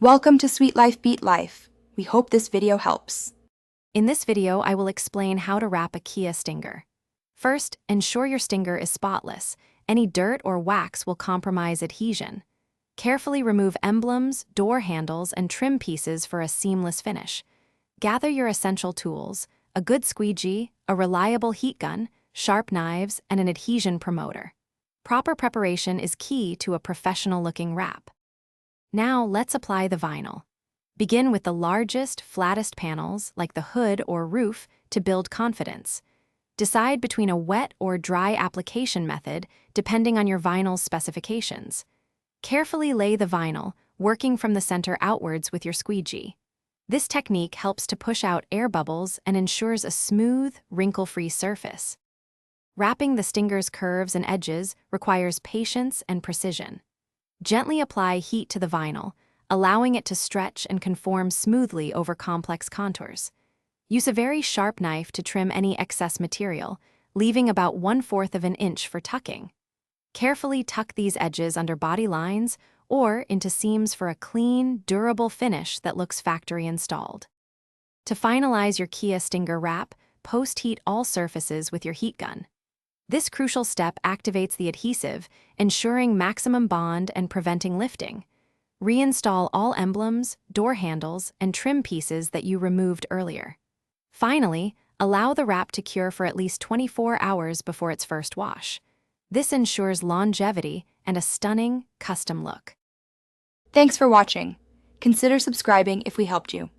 Welcome to Sweet Life Beat Life. We hope this video helps. In this video, I will explain how to wrap a Kia stinger. First, ensure your stinger is spotless. Any dirt or wax will compromise adhesion. Carefully remove emblems, door handles, and trim pieces for a seamless finish. Gather your essential tools: a good squeegee, a reliable heat gun, sharp knives, and an adhesion promoter. Proper preparation is key to a professional-looking wrap. Now let's apply the vinyl. Begin with the largest, flattest panels, like the hood or roof, to build confidence. Decide between a wet or dry application method, depending on your vinyl's specifications. Carefully lay the vinyl, working from the center outwards with your squeegee. This technique helps to push out air bubbles and ensures a smooth, wrinkle-free surface. Wrapping the stinger's curves and edges requires patience and precision. Gently apply heat to the vinyl, allowing it to stretch and conform smoothly over complex contours. Use a very sharp knife to trim any excess material, leaving about 1/4 of an inch for tucking. Carefully tuck these edges under body lines or into seams for a clean, durable finish that looks factory installed. To finalize your Kia stinger wrap, post-heat all surfaces with your heat gun. This crucial step activates the adhesive, ensuring maximum bond and preventing lifting. Reinstall all emblems, door handles, and trim pieces that you removed earlier. Finally, allow the wrap to cure for at least 24 hours before its first wash. This ensures longevity and a stunning, custom look. Thanks for watching. Consider subscribing if we helped you.